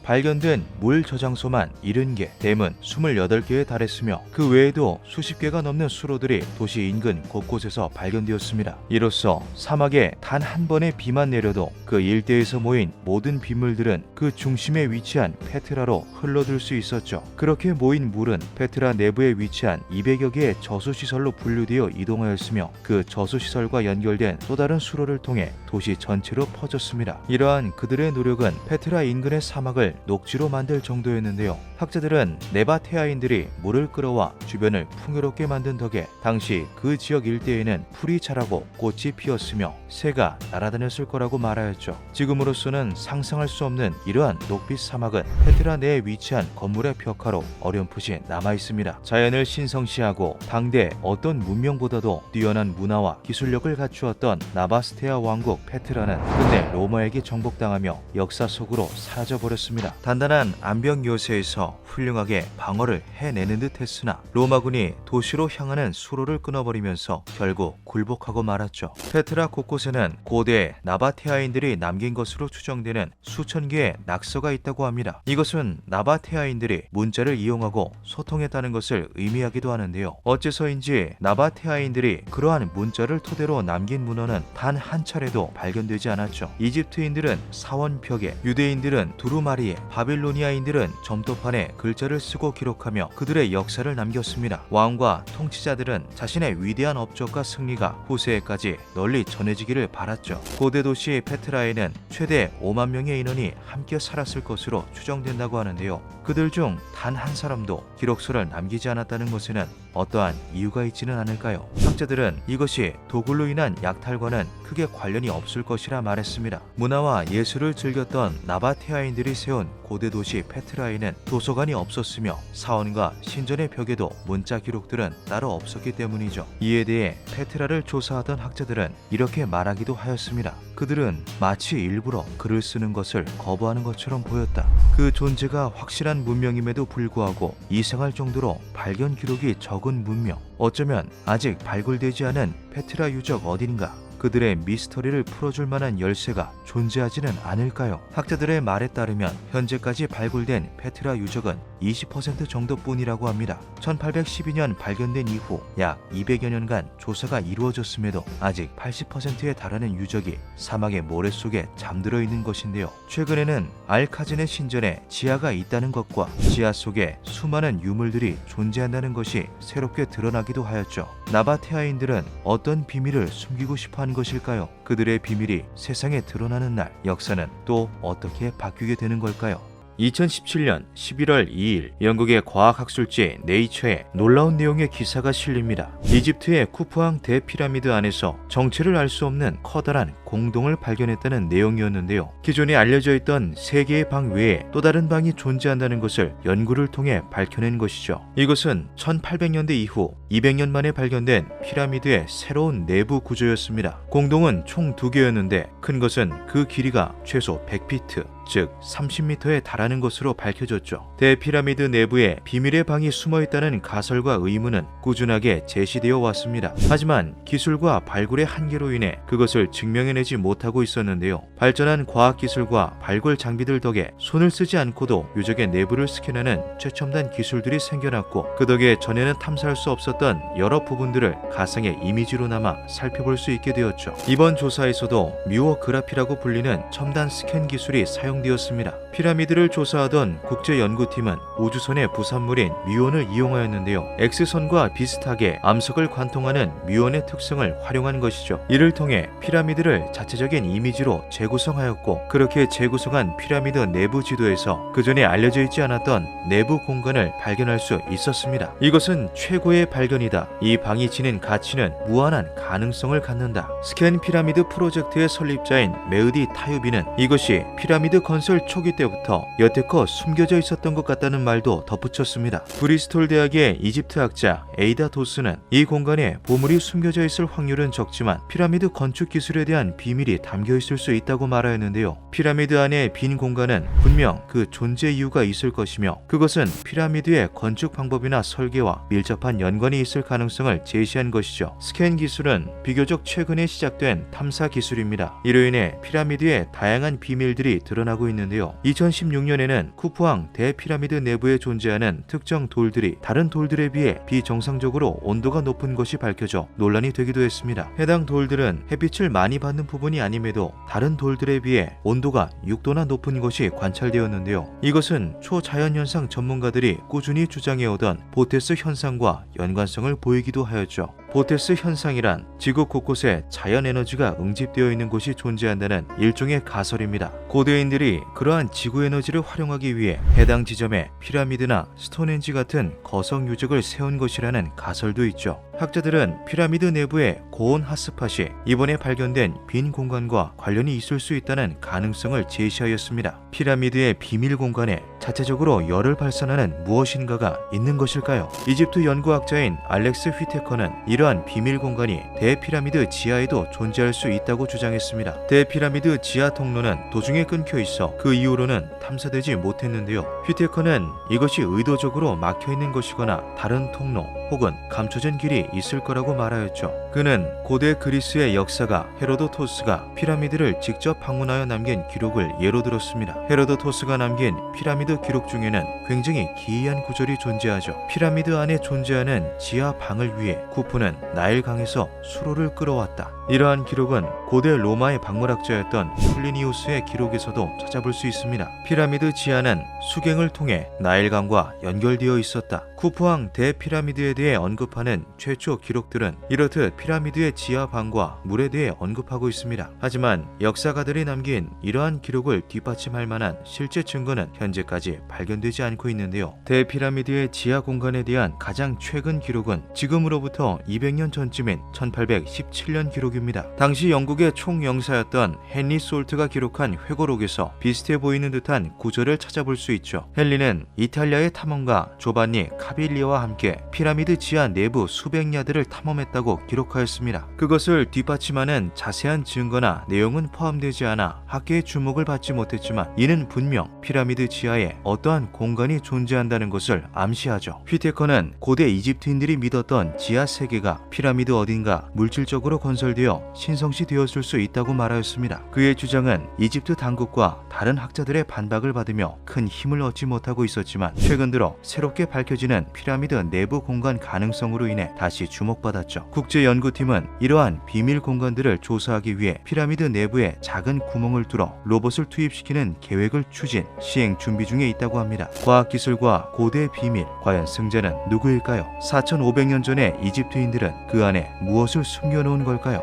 발견된 물 저장소만 70개, 댐은 28개에 달했으며 그 외에도 수십 개가 넘는 수로들이 도시 인근 곳곳에서 발견되었습니다. 이로써 사막에 단 한 번의 비만 내려도 그 일대에서 모인 모든 빗물들은 그 중심에 위치한 페트라로 흘러들 수 있었죠. 그렇게 모인 물은 페트라 내부에 위치한 200여 개의 저수시설로 분류되어 이동하였으며 그 저수시설과 연결된 또 다른 수로를 통해 도시 전체로 퍼졌습니다. 이러한 그들의 노력은 페트라 인근의 사막을 녹지로 만들 정도였는데요. 학자들은 네바테아인들이 물을 끌어와 주변을 풍요롭게 만든 덕에 당시 그 지역 일대에는 풀이 자라고 꽃이 피었으며 새가 날아다녔을 거라고 말하였죠. 지금으로서는 상상할 수 없는 이러한 녹빛 사막은 페트라 내에 위치한 건물의 벽화로 어렴풋이 남아있습니다. 자연을 신성시하고 당대 어떤 문명보다도 뛰어난 문화와 기술력을 갖추었던 나바스테아 왕국 페트라는 끝내 로마에게 정복당하며 역사 속으로 사라져버렸습니다. 단단한 암벽 요새에서 훌륭하게 방어를 해내는 듯 했으나 로마군이 도시로 향하는 수로를 끊어버리면서 결국 굴복하고 말았죠. 페트라 곳곳에는 고대 나바테아인들이 남긴 것으로 추정되는 수천 개의 낙서가 있다고 합니다. 이것은 나바테아인들이 문자를 이용하고 소통했다는 것을 의미하기도 하는데요. 어째서인지 나바테아인들이 그러한 문자를 토대로 남긴 문헌은 단 한 차례도 발견되지 않았죠. 이집트인들은 사원벽에, 유대인들은 두루마리에, 바빌로니아인들은 점토판에 글자를 쓰고 기록하며 그들의 역사를 남겼습니다. 왕과 통치자들은 자신의 위대한 업적과 승리가 후세에까지 널리 전해지기를 바랐죠. 고대 도시 페트라에는 최대 5만 명의 인원이 함께 살았을 것으로 추정된다고 하는데요. 그들 중 단 한 사람도 기록서를 남기지 않았다는 것에는 어떠한 이유가 있지는 않을까요? 학자들은 이것이 도굴로 인한 약탈과는 크게 관련이 없을 것이라 말했습니다. 문화와 예술을 즐겼던 나바테아인들이 세운 고대 도시 페트라에는 도서관이 없었으며 사원과 신전의 벽에도 문자 기록들은 따로 없었기 때문이죠. 이에 대해 페트라를 조사하던 학자들은 이렇게 말하기도 하였습니다. 그들은 마치 일부러 글을 쓰는 것을 거부하는 것처럼 보였다. 그 존재가 확실한 문명임에도 불구하고 이상할 정도로 발견 기록이 적은 문명, 어쩌면 아직 발굴되지 않은 페트라 유적 어딘가 그들의 미스터리를 풀어줄 만한 열쇠가 존재하지는 않을까요? 학자들의 말에 따르면 현재까지 발굴된 페트라 유적은 20% 정도뿐이라고 합니다. 1812년 발견된 이후 약 200여 년간 조사가 이루어졌음에도 아직 80%에 달하는 유적이 사막의 모래 속에 잠들어 있는 것인데요. 최근에는 알카지네 신전에 지하가 있다는 것과 지하 속에 수많은 유물들이 존재한다는 것이 새롭게 드러나기도 하였죠. 나바테아인들은 어떤 비밀을 숨기고 싶어한 것일까요? 그들의 비밀이 세상에 드러나는 날 역사는 또 어떻게 바뀌게 되는 걸까요? 2017년 11월 2일 영국의 과학학술지 네이처에 놀라운 내용의 기사가 실립니다. 이집트의 쿠프왕 대피라미드 안에서 정체를 알 수 없는 커다란 공동을 발견했다는 내용이었는데요. 기존에 알려져 있던 3개의 방 외에 또 다른 방이 존재한다는 것을 연구를 통해 밝혀낸 것이죠. 이것은 1800년대 이후 200년 만에 발견된 피라미드의 새로운 내부 구조였습니다. 공동은 총 2개였는데 큰 것은 그 길이가 최소 100피트, 즉 30m에 달하는 것으로 밝혀졌죠. 대피라미드 내부에 비밀의 방이 숨어있다는 가설과 의문은 꾸준하게 제시되어 왔습니다. 하지만 기술과 발굴의 한계로 인해 그것을 증명해내지 못하고 있었는데요. 발전한 과학기술과 발굴 장비들 덕에 손을 쓰지 않고도 유적의 내부를 스캔하는 최첨단 기술들이 생겨났고, 그 덕에 전에는 탐사할 수 없었던 여러 부분들을 가상의 이미지로 남아 살펴볼 수 있게 되었죠. 이번 조사에서도 뮤어그라피라고 불리는 첨단 스캔 기술이 사용되었습니다. 피라미드를 조사하던 국제연구팀은 우주선의 부산물인 뮤온을 이용하였는데요. X선과 비슷하게 암석을 관통하는 뮤온의 특성을 활용한 것이죠. 이를 통해 피라미드를 자체적인 이미지로 재구성하였고, 그렇게 재구성한 피라미드 내부 지도에서 그전에 알려져 있지 않았던 내부 공간을 발견할 수 있었습니다. 이것은 최고의 발견이다. 이 방이 지닌 가치는 무한한 가능성을 갖는다. 스캔 피라미드 프로젝트의 설립자인 메흐디 타유비는 이것이 피라미드 건설 초기 때부터 여태껏 숨겨져 있었던 것 같다는 말도 덧붙였습니다. 브리스톨 대학의 이집트 학자 에이다 도스는 이 공간에 보물이 숨겨져 있을 확률은 적지만 피라미드 건축 기술에 대한 비밀이 담겨 있을 수 있다고 말하였는데요. 피라미드 안의 빈 공간은 분명 그 존재 이유가 있을 것이며, 그것은 피라미드의 건축 방법이나 설계와 밀접한 연관이 있을 가능성을 제시한 것이죠. 스캔 기술은 비교적 최근에 시작된 탐사 기술입니다. 이로 인해 피라미드의 다양한 비밀들이 드러나고 있는데요. 2016년에는 쿠프왕 대피라미드 내부에 존재하는 특정 돌들이 다른 돌들에 비해 비정상적으로 온도가 높은 것이 밝혀져 논란이 되기도 했습니다. 해당 돌들은 햇빛을 많이 받는 부분이 아님에도 다른 돌들에 비해 온도가 6도나 높은 것이 관찰되었는데요. 이것은 초자연현상 전문가들이 꾸준히 주장해오던 보테스 현상과 연관성을 보이기도 하였죠. 보테스 현상이란 지구 곳곳에 자연 에너지가 응집되어 있는 곳이 존재한다는 일종의 가설입니다. 고대인들이 그러한 지구 에너지를 활용하기 위해 해당 지점에 피라미드나 스톤헨지 같은 거성 유적을 세운 것이라는 가설도 있죠. 학자들은 피라미드 내부의 고온 핫스팟이 이번에 발견된 빈 공간과 관련이 있을 수 있다는 가능성을 제시하였습니다. 피라미드의 비밀 공간에 자체적으로 열을 발산하는 무엇인가가 있는 것일까요? 이집트 연구학자인 알렉스 휘테커는 이러한 비밀 공간이 대피라미드 지하에도 존재할 수 있다고 주장했습니다. 대피라미드 지하 통로는 도중에 끊겨 있어 그 이후로는 탐사되지 못했는데요. 휘테커는 이것이 의도적으로 막혀 있는 것이거나 다른 통로 혹은 감춰진 길이 있을 거라고 말하였죠. 그는 고대 그리스의 역사가 헤로도토스가 피라미드를 직접 방문하여 남긴 기록을 예로 들었습니다. 헤로도토스가 남긴 피라미드 기록 중에는 굉장히 기이한 구절이 존재하죠. 피라미드 안에 존재하는 지하 방을 위해 쿠프는 나일강에서 수로를 끌어왔다. 이러한 기록은 고대 로마의 박물학자였던 플리니우스의 기록에서도 찾아볼 수 있습니다. 피라미드 지하는 수갱을 통해 나일강과 연결되어 있었다. 쿠프왕 대피라미드에 대해 언급하는 최초 기록들은 이렇듯 피라미드의 지하방과 물에 대해 언급하고 있습니다. 하지만 역사가들이 남긴 이러한 기록을 뒷받침할 만한 실제 증거는 현재까지 발견되지 않고 있는데요. 대피라미드의 지하 공간에 대한 가장 최근 기록은 지금으로부터 200년 전쯤인 1817년 기록입니다. 당시 영국의 총영사였던 헨리 솔트가 기록한 회고록에서 비슷해 보이는 듯한 구절을 찾아볼 수 있죠. 헨리는 이탈리아의 탐험가 조반니 카빌리와 함께 피라미드 지하 내부 수백 야드를 탐험했다고 기록하였습니다. 그것을 뒷받침하는 자세한 증거나 내용은 포함되지 않아 학계의 주목을 받지 못했지만 이는 분명 피라미드 지하에 어떠한 공간이 존재한다는 것을 암시하죠. 휘테커는 고대 이집트인들이 믿었던 지하 세계가 피라미드 어딘가 물질적으로 건설되어 신성시 되었을 수 있다고 말하였습니다. 그의 주장은 이집트 당국과 다른 학자들의 반박을 받으며 큰 힘을 얻지 못하고 있었지만 최근 들어 새롭게 밝혀지는 피라미드 내부 공간 가능성으로 인해 다시 주목받았죠. 국제연구팀은 이러한 비밀 공간들을 조사하기 위해 피라미드 내부에 작은 구멍을 뚫어 로봇을 투입시키는 계획을 추진, 시행 준비 중에 있다고 합니다. 과학기술과 고대의 비밀, 과연 승자는 누구일까요? 4500년 전의 이집트인들은 그 안에 무엇을 숨겨놓은 걸까요?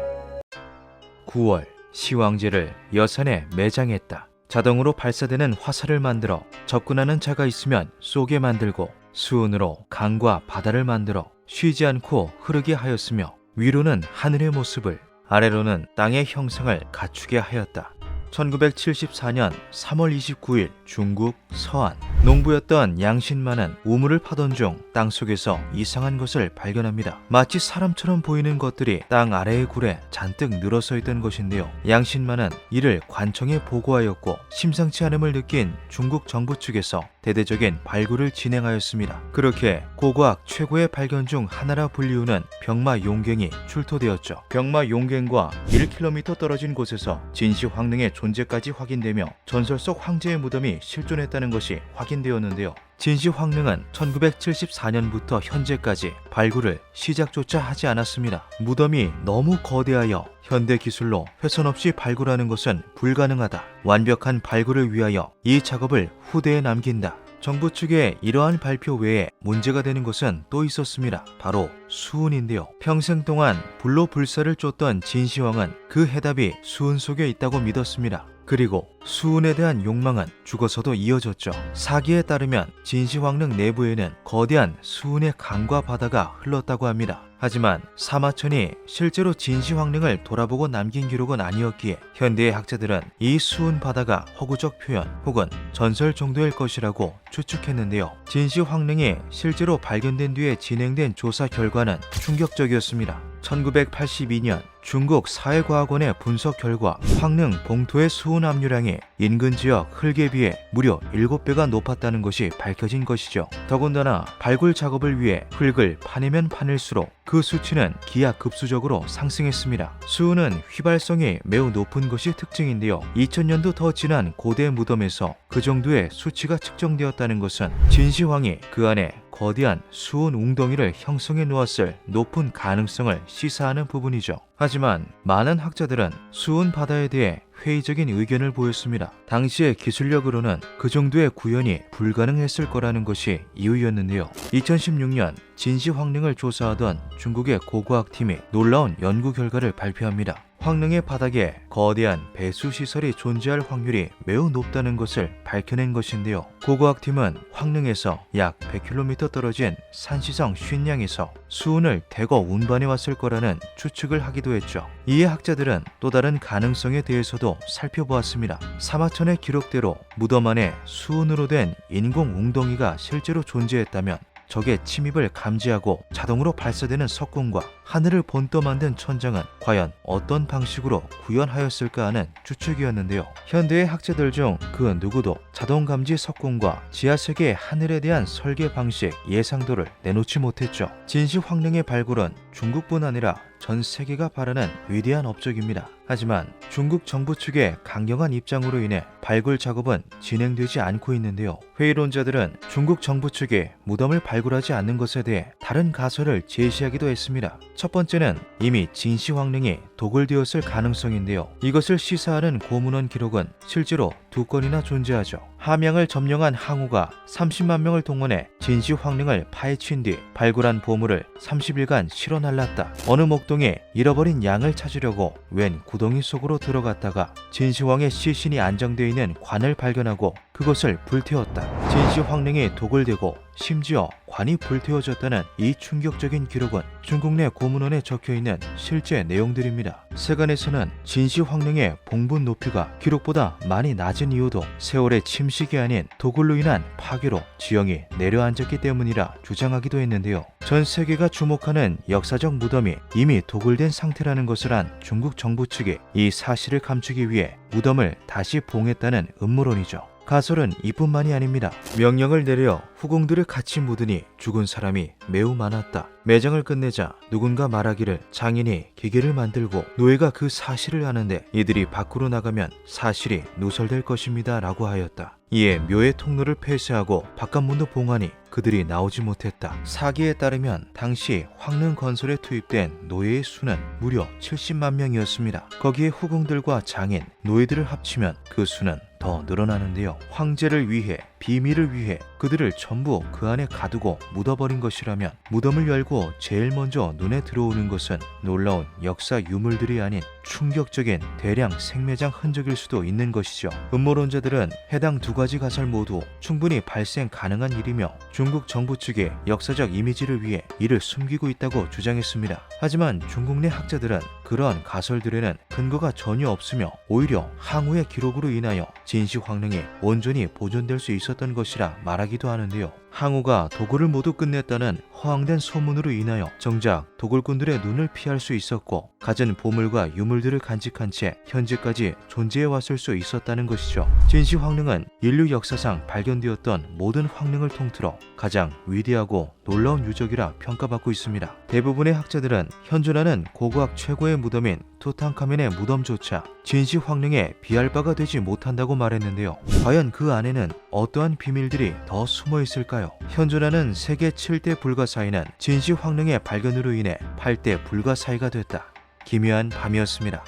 9월, 시황제를 여산에 매장했다. 자동으로 발사되는 화살을 만들어 접근하는 자가 있으면 쏘게 만들고 수은으로 강과 바다를 만들어 쉬지 않고 흐르게 하였으며 위로는 하늘의 모습을 아래로는 땅의 형상을 갖추게 하였다. 1974년 3월 29일 중국 서안 농부였던 양신만은 우물을 파던 중 땅속에서 이상한 것을 발견합니다. 마치 사람처럼 보이는 것들이 땅 아래의 굴에 잔뜩 늘어서 있던 것인데요. 양신만은 이를 관청에 보고하였고 심상치 않음을 느낀 중국 정부 측에서 대대적인 발굴을 진행하였습니다. 그렇게 고고학 최고의 발견 중 하나라 불리우는 병마 용갱이 출토되었죠. 병마 용갱과 1km 떨어진 곳에서 진시 황릉의 존재까지 확인되며 전설 속 황제의 무덤이 실존했다는 것이 확인되었는데요. 진시 황릉은 1974년부터 현재까지 발굴을 시작조차 하지 않았습니다. 무덤이 너무 거대하여 현대 기술로 훼손 없이 발굴하는 것은 불가능하다. 완벽한 발굴을 위하여 이 작업을 후대에 남긴다. 정부 측의 이러한 발표 외에 문제가 되는 것은 또 있었습니다. 바로 수은인데요. 평생 동안 불로 불사를 쫓던 진시황은 그 해답이 수은 속에 있다고 믿었습니다. 그리고 수은에 대한 욕망은 죽어서도 이어졌죠. 사기에 따르면 진시황릉 내부에는 거대한 수은의 강과 바다가 흘렀다고 합니다. 하지만 사마천이 실제로 진시황릉을 돌아보고 남긴 기록은 아니었기에 현대의 학자들은 이 수은 바다가 허구적 표현 혹은 전설 정도일 것이라고 추측했는데요. 진시황릉이 실제로 발견된 뒤에 진행된 조사 결과는 충격적이었습니다. 1982년 중국 사회과학원의 분석 결과 황릉 봉토의 수은 함유량이 인근 지역 흙에 비해 무려 7배가 높았다는 것이 밝혀진 것이죠. 더군다나 발굴 작업을 위해 흙을 파내면 파낼수록 그 수치는 기하급수적으로 상승했습니다. 수은은 휘발성이 매우 높은 것이 특징인데요. 2000년도 더 지난 고대 무덤에서 그 정도의 수치가 측정되었다는 것은 진시황이 그 안에 거대한 수은 웅덩이를 형성해 놓았을 높은 가능성을 시사하는 부분이죠. 하지만 많은 학자들은 수은 바다에 대해 회의적인 의견을 보였습니다. 당시의 기술력으로는 그 정도의 구현이 불가능했을 거라는 것이 이유였는데요. 2016년 진시황릉을 조사하던 중국의 고고학팀이 놀라운 연구 결과를 발표합니다. 황릉의 바닥에 거대한 배수시설이 존재할 확률이 매우 높다는 것을 밝혀낸 것인데요. 고고학팀은 황릉에서 약 100km 떨어진 산시성 쉰양에서 수은을 대거 운반해 왔을 거라는 추측을 하기도 했죠. 이에 학자들은 또 다른 가능성에 대해서도 살펴보았습니다. 사마천의 기록대로 무덤 안에 수은으로 된 인공 웅덩이가 실제로 존재했다면 적의 침입을 감지하고 자동으로 발사되는 석궁과 하늘을 본떠 만든 천장은 과연 어떤 방식으로 구현하였을까 하는 추측이었는데요. 현대의 학자들 중 그 누구도 자동 감지 석궁과 지하세계의 하늘에 대한 설계 방식 예상도를 내놓지 못했죠. 진시 황릉의 발굴은 중국뿐 아니라 전 세계가 바라는 위대한 업적입니다. 하지만 중국 정부 측의 강경한 입장으로 인해 발굴 작업은 진행되지 않고 있는데요. 회의론자들은 중국 정부 측이 무덤을 발굴하지 않는 것에 대해 다른 가설을 제시하기도 했습니다. 첫 번째는 이미 진시황릉이 도굴되었을 가능성인데요. 이것을 시사하는 고문원 기록은 실제로 2건이나 존재하죠. 함양을 점령한 항우가 30만 명을 동원해 진시황릉을 파헤친 뒤 발굴한 보물을 30일간 실어 날랐다. 어느 목동에 잃어버린 양을 찾으려고 웬 구덩이 속으로 들어갔다가 진시황의 시신이 안정되어 있는 관을 발견하고 그것을 불태웠다. 진시황릉이 도굴되고 심지어 관이 불태워졌다는 이 충격적인 기록은 중국 내 고문원에 적혀있는 실제 내용들입니다. 세간에서는 진시황릉의 봉분 높이가 기록보다 많이 낮은 이유도 세월의 침식이 아닌 도굴로 인한 파괴로 지형이 내려앉았기 때문이라 주장하기도 했는데요. 전 세계가 주목하는 역사적 무덤이 이미 도굴된 상태라는 것을 안 중국 정부 측이 이 사실을 감추기 위해 무덤을 다시 봉했다는 음모론이죠. 가설은 이뿐만이 아닙니다. 명령을 내려 후궁들을 같이 묻으니 죽은 사람이 매우 많았다. 매장을 끝내자 누군가 말하기를 장인이 기계를 만들고 노예가 그 사실을 아는데 이들이 밖으로 나가면 사실이 누설될 것입니다 라고 하였다. 이에 묘의 통로를 폐쇄하고 바깥문도 봉하니 그들이 나오지 못했다. 사기에 따르면 당시 황릉 건설에 투입된 노예의 수는 무려 70만 명이었습니다. 거기에 후궁들과 장인, 노예들을 합치면 그 수는 더 늘어나는데요. 황제를 위해 비밀을 위해 그들을 전부 그 안에 가두고 묻어버린 것이라면 무덤을 열고 제일 먼저 눈에 들어오는 것은 놀라운 역사 유물들이 아닌 충격적인 대량 생매장 흔적일 수도 있는 것이죠. 음모론자들은 해당 두 가지 가설 모두 충분히 발생 가능한 일이며 중국 정부 측이 역사적 이미지를 위해 이를 숨기고 있다고 주장했습니다. 하지만 중국 내 학자들은 그러한 가설들에는 근거가 전혀 없으며 오히려 항우의 기록으로 인하여 진시 황릉이 온전히 보존될 수 있었던 것이라 말하기도 하는데요. 항우가 도굴을 모두 끝냈다는 허황된 소문으로 인하여 정작 도굴꾼들의 눈을 피할 수 있었고 갖은 보물과 유물들을 간직한 채 현재까지 존재해 왔을 수 있었다는 것이죠. 진시 황릉은 인류 역사상 발견되었던 모든 황릉을 통틀어 가장 위대하고 놀라운 유적이라 평가받고 있습니다. 대부분의 학자들은 현존하는 고고학 최고의 무덤인 투탕카멘의 무덤조차 진시 황릉에 비할 바가 되지 못한다고 말했는데요. 과연 그 안에는 어떠한 비밀들이 더 숨어 있을까요? 현존하는 세계 7대 불가사의는 진시 황릉의 발견으로 인해 8대 불가사의가 됐다. 기묘한 밤이었습니다.